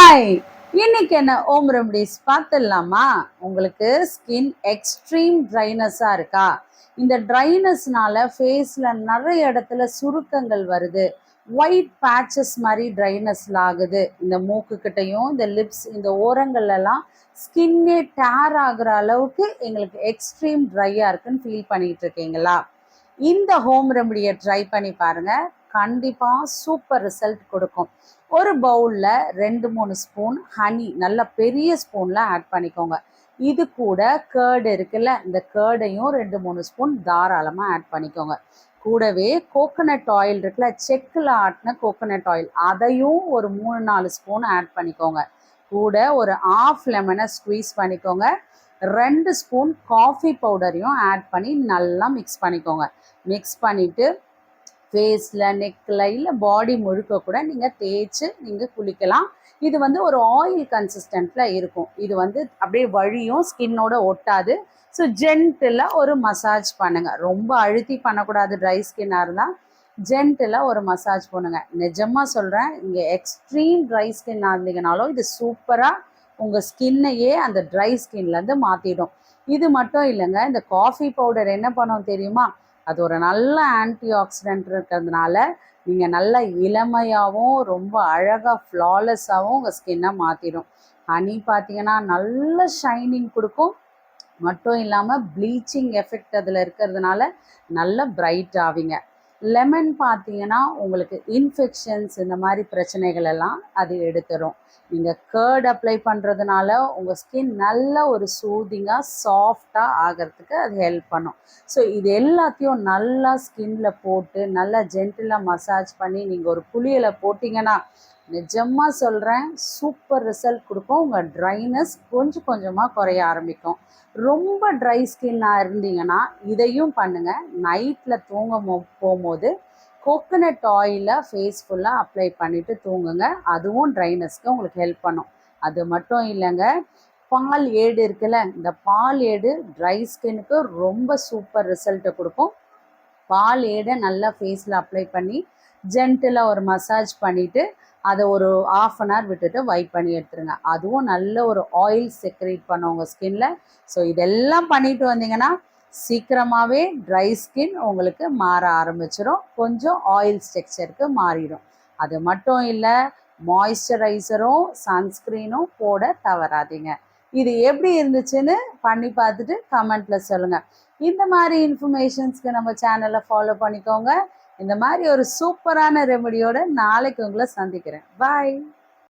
Hi, இன்னைக்கு என்ன home remedies பார்த்துடலாமா? உங்களுக்கு ஸ்கின் எக்ஸ்ட்ரீம் ட்ரைனஸாக இருக்கா? இந்த ட்ரைனஸ்னால ஃபேஸில் நிறைய இடத்துல சுருக்கங்கள் வருது, ஒயிட் பேட்சஸ் மாதிரி ட்ரைனஸ்ல ஆகுது. இந்த மூக்குக்கிட்டையும் இந்த லிப்ஸ் இந்த ஓரங்கள்லாம் ஸ்கின்னே டேர் ஆகுற அளவுக்கு எங்களுக்கு எக்ஸ்ட்ரீம் ட்ரையாக இருக்குன்னு ஃபீல் பண்ணிட்டு இருக்கீங்களா? இந்த ஹோம் ரெமடியை ட்ரை பண்ணி பாருங்க, கண்டிப்பாக சூப்பர் ரிசல்ட் கொடுக்கும். ஒரு பவுலில் 2-3 ஸ்பூன் ஹனி நல்ல பெரிய ஸ்பூனில் ஆட் பண்ணிக்கோங்க. இது கூட கேர்டு இருக்குல்ல, இந்த கேர்டையும் 2-3 ஸ்பூன் தாராளமாக ஆட் பண்ணிக்கோங்க. கூடவே கோகோனட் ஆயில் இருக்குல்ல, செக்கில் ஆட்டின கோகோனட் ஆயில், அதையும் ஒரு 3-4 ஸ்பூன் ஆட் பண்ணிக்கோங்க. கூட ஒரு ஆஃப் லெமனை ஸ்குவீஸ் பண்ணிக்கோங்க. 2 ஸ்பூன் காஃபி பவுடரையும் ஆட் பண்ணி நல்லா மிக்ஸ் பண்ணிக்கோங்க. மிக்ஸ் பண்ணிவிட்டு ஃபேஸில், நெக்கில், இல்லை பாடி முழுக்க கூட நீங்கள் தேய்ச்சி நீங்கள் குளிக்கலாம். இது ஒரு ஆயில் கன்சிஸ்டண்ட்டில் இருக்கும். இது அப்படியே வழியும், ஸ்கின்னோட ஒட்டாது. ஸோ ஜென்டிலாக ஒரு மசாஜ் பண்ணுங்கள். ரொம்ப அழுத்தி பண்ணக்கூடாது. ட்ரை ஸ்கின்னாக இருந்தால் ஜென்டிலாக ஒரு மசாஜ் பண்ணுங்கள். நிஜமாக சொல்கிறேன், இங்கே எக்ஸ்ட்ரீம் ட்ரை ஸ்கின்னாக இருந்தீங்கனாலும் இது சூப்பராக உங்கள் ஸ்கின்னையே அந்த ட்ரை ஸ்கின்லேருந்து மாற்றிடும். இது மட்டும் இல்லைங்க, இந்த காஃபி பவுடர் என்ன பண்ணோம் தெரியுமா? அது ஒரு நல்ல ஆன்டி ஆக்சிடென்ட் இருக்கிறதுனால நீங்கள் நல்ல இளமையாகவும் ரொம்ப அழகாக ஃப்ளாலெஸ்ஸாகவும் உங்கள் ஸ்கின்னை மாற்றிடும். ஹனி பார்த்தீங்கன்னா நல்ல ஷைனிங் கொடுக்கும். மட்டும் இல்லாமல் ப்ளீச்சிங் எஃபெக்ட் அதில் இருக்கிறதுனால நல்ல பிரைட் ஆவீங்க. லெமன் பார்த்தீங்கன்னா உங்களுக்கு இன்ஃபெக்ஷன்ஸ் இந்த மாதிரி பிரச்சனைகள் எல்லாம் அது எடுத்துரும். நீங்கள் கேர்ட் அப்ளை பண்ணுறதுனால உங்கள் ஸ்கின் நல்ல ஒரு சூதிங்காக சாஃப்டாக ஆகிறதுக்கு அது ஹெல்ப் பண்ணும். ஸோ இது எல்லாத்தையும் நல்லா ஸ்கின்ல போட்டு நல்லா ஜென்டிலாக மசாஜ் பண்ணி நீங்கள் ஒரு குளியலை போட்டிங்கன்னா நிஜமாக சொல்கிறேன், சூப்பர் ரிசல்ட் கொடுக்கும். உங்கள் ட்ரைனஸ் கொஞ்சம் கொஞ்சமாக குறைய ஆரம்பிக்கும். ரொம்ப ட்ரை ஸ்கின்னாக இருந்தீங்கன்னா இதையும் பண்ணுங்கள். நைட்டில் போகும்போது கோகோனட் ஆயிலை ஃபேஸ் ஃபுல்லாக அப்ளை பண்ணிவிட்டு தூங்குங்க. அதுவும் ட்ரைனஸ்க்கு உங்களுக்கு ஹெல்ப் பண்ணும். அது மட்டும் இல்லைங்க, பால் ஏடு இருக்குல்ல, இந்த பால் ஏடு ட்ரை ஸ்கின்னுக்கு ரொம்ப சூப்பர் ரிசல்ட்டை கொடுக்கும். பால் ஏடை நல்லா ஃபேஸில் அப்ளை பண்ணி ஜென்டிலாக ஒரு மசாஜ் பண்ணிவிட்டு அதை ஒரு 1/2 hour விட்டுட்டு வைப் பண்ணி எடுத்துருங்க. அதுவும் நல்ல ஒரு ஆயில் செக்ரேட் பண்ணும் உங்கள் ஸ்கின்ல. ஸோ இதெல்லாம் பண்ணிட்டு வந்தீங்கன்னா சீக்கிரமாகவே ட்ரை ஸ்கின் உங்களுக்கு மாற ஆரம்பிச்சிடும். கொஞ்சம் ஆயில் ஸ்ட்ரக்சருக்கு மாறிடும். அது மட்டும் இல்லை, மாய்ஸ்சரைசரும் சன்ஸ்க்ரீனும் போட தவறாதீங்க. இது எப்படி இருந்துச்சுன்னு பண்ணி பார்த்துட்டு கமெண்ட்டில் சொல்லுங்கள். இந்த மாதிரி இன்ஃபர்மேஷன்ஸ்க்கு நம்ம சேனலை ஃபாலோ பண்ணிக்கோங்க. இந்த மாதிரி ஒரு சூப்பரான ரெமடியோட நாளைக்கு உங்களை சந்திக்கிறேன். பாய்.